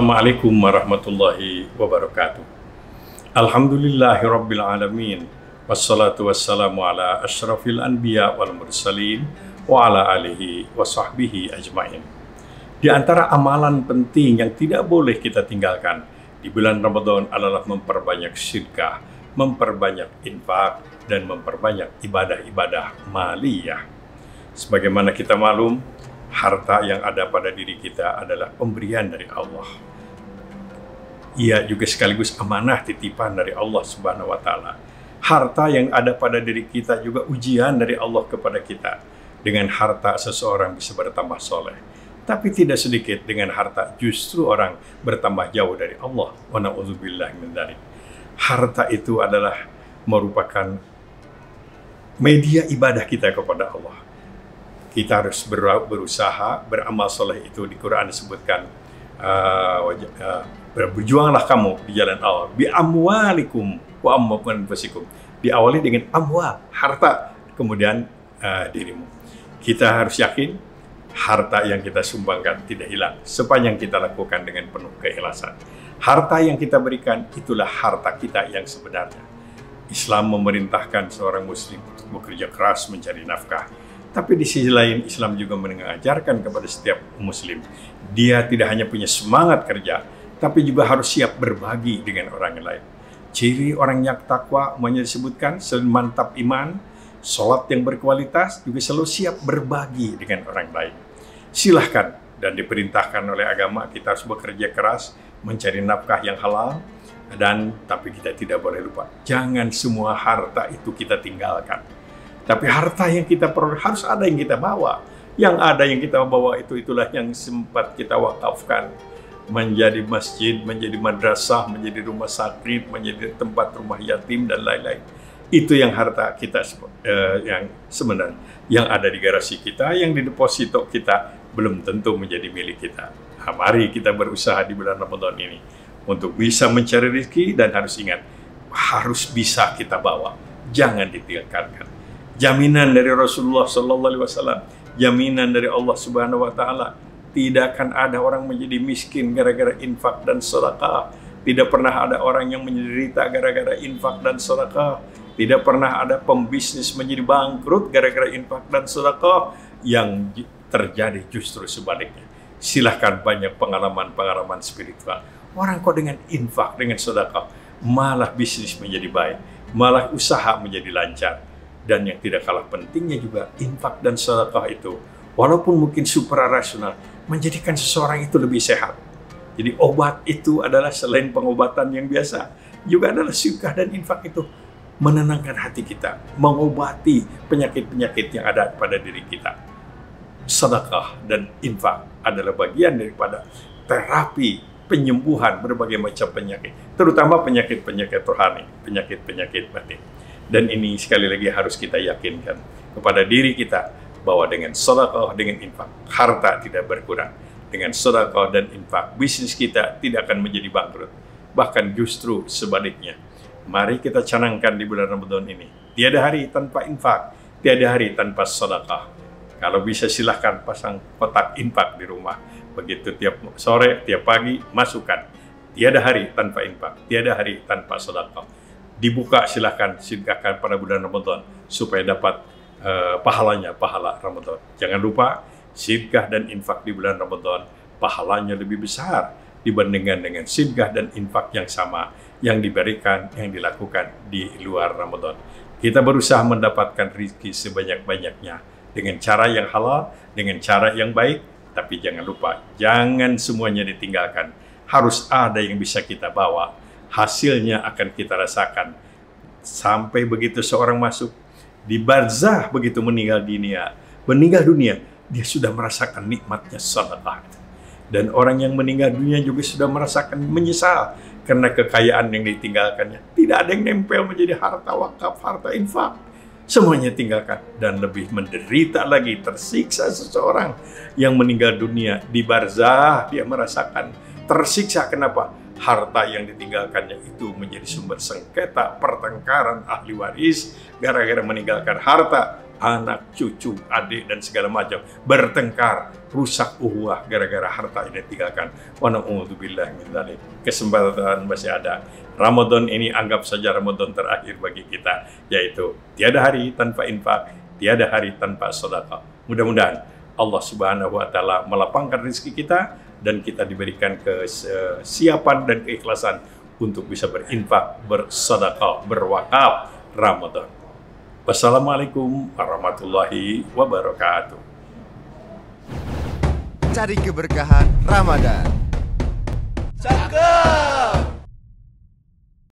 Assalamualaikum warahmatullahi wabarakatuh. Alhamdulillahirabbil alamin. Wassalatu wassalamu ala asyrafil anbiya wal mursalin wa ala alihi wa sahbihi ajmain. Di antara amalan penting yang tidak boleh kita tinggalkan di bulan Ramadan adalah memperbanyak sedekah, memperbanyak infak, dan memperbanyak ibadah-ibadah maliyah. Sebagaimana kita maklum, harta yang ada pada diri kita adalah pemberian dari Allah. Ia juga sekaligus amanah titipan dari Allah Subhanahu wa Ta'ala. Harta yang ada pada diri kita juga ujian dari Allah kepada kita. Dengan harta seseorang bisa bertambah soleh, tapi tidak sedikit dengan harta justru orang bertambah jauh dari Allah. Wa na'udzubillahi min dzalik. Harta itu adalah merupakan media ibadah kita kepada Allah. Kita harus berusaha, beramal soleh. Itu di Quran disebutkan, berjuanglah kamu di jalan Allah, bi amwalikum wa anfusikum. Diawali dengan amwal, harta, kemudian dirimu. Kita harus yakin harta yang kita sumbangkan tidak hilang sepanjang kita lakukan dengan penuh keikhlasan. Harta yang kita berikan itulah harta kita yang sebenarnya. Islam memerintahkan seorang muslim untuk bekerja keras mencari nafkah. Tapi di sisi lain, Islam juga mengajarkan kepada setiap muslim, dia tidak hanya punya semangat kerja, tapi juga harus siap berbagi dengan orang lain. Ciri orang yang takwa umumnya disebutkan selain mantap iman, sholat yang berkualitas, juga selalu siap berbagi dengan orang lain. Silahkan, dan diperintahkan oleh agama, kita harus bekerja keras, mencari nafkah yang halal, tapi kita tidak boleh lupa, jangan semua harta itu kita tinggalkan. Tapi harta yang kita peroleh harus ada yang kita bawa. Yang ada yang kita bawa itulah yang sempat kita wakafkan menjadi masjid, menjadi madrasah, menjadi rumah sakit, menjadi tempat rumah yatim dan lain-lain. Itu yang harta kita yang sebenarnya yang ada di garasi kita, yang di deposito kita belum tentu menjadi milik kita. Nah, mari kita berusaha di bulan Ramadan ini untuk bisa mencari rezeki, dan harus ingat harus bisa kita bawa, jangan ditinggalkan. Jaminan dari Rasulullah SAW, jaminan dari Allah Subhanahu wa Ta'ala, tidak akan ada orang menjadi miskin gara-gara infak dan sedekah. Tidak pernah ada orang yang menderita gara-gara infak dan sedekah. Tidak pernah ada pembisnis menjadi bangkrut gara-gara infak dan sedekah. Yang terjadi justru sebaliknya. Silahkan, banyak pengalaman-pengalaman spiritual. Orang kok dengan infak, dengan sedekah, malah bisnis menjadi baik, malah usaha menjadi lancar. Dan yang tidak kalah pentingnya juga, infak dan sedekah itu, walaupun mungkin suprarasional, menjadikan seseorang itu lebih sehat. Jadi obat itu adalah selain pengobatan yang biasa, juga adalah sedekah dan infak itu menenangkan hati kita, mengobati penyakit-penyakit yang ada pada diri kita. Sedekah dan infak adalah bagian daripada terapi penyembuhan berbagai macam penyakit, terutama penyakit-penyakit rohani, penyakit-penyakit batin. Dan ini sekali lagi harus kita yakinkan kepada diri kita bahwa dengan sedekah, dengan infak, harta tidak berkurang. Dengan sedekah dan infak, bisnis kita tidak akan menjadi bangkrut. Bahkan justru sebaliknya. Mari kita canangkan di bulan Ramadan ini, tiada hari tanpa infak, tiada hari tanpa sedekah. Kalau bisa silahkan pasang kotak infak di rumah. Begitu tiap sore, tiap pagi, masukkan. Tiada hari tanpa infak, tiada hari tanpa sedekah. Dibuka, silahkan sedekahkan pada bulan Ramadan supaya dapat pahalanya, pahala Ramadan. Jangan lupa, sedekah dan infak di bulan Ramadan pahalanya lebih besar dibandingkan dengan sedekah dan infak yang sama yang diberikan, yang dilakukan di luar Ramadan. Kita berusaha mendapatkan rezeki sebanyak-banyaknya dengan cara yang halal, dengan cara yang baik. Tapi jangan lupa, jangan semuanya ditinggalkan. Harus ada yang bisa kita bawa. Hasilnya akan kita rasakan. Sampai begitu seorang masuk di barzah, begitu meninggal dunia, dia sudah merasakan nikmatnya sedekah. Dan orang yang meninggal dunia juga sudah merasakan menyesal karena kekayaan yang ditinggalkannya. Tidak ada yang nempel menjadi harta wakaf, harta infak. Semuanya tinggalkan, dan lebih menderita lagi, tersiksa seseorang yang meninggal dunia di barzah. Dia merasakan tersiksa. Kenapa? Harta yang ditinggalkannya itu menjadi sumber sengketa, pertengkaran ahli waris. Gara-gara meninggalkan harta, anak, cucu, adik, dan segala macam bertengkar, rusak uhuah gara-gara harta ini tinggalkan. Wa na'udzubillah min dzalik. Kesempatan masih ada. Ramadan ini anggap saja Ramadan terakhir bagi kita, yaitu tiada hari tanpa infak, tiada hari tanpa sedekah. Mudah-mudahan Allah Subhanahu wa taala melapangkan rezeki kita dan kita diberikan kesiapan dan keikhlasan untuk bisa berinfak, bersedekah, berwakaf Ramadan. Wassalamualaikum warahmatullahi wabarakatuh. Cari keberkahan Ramadan. Cakep.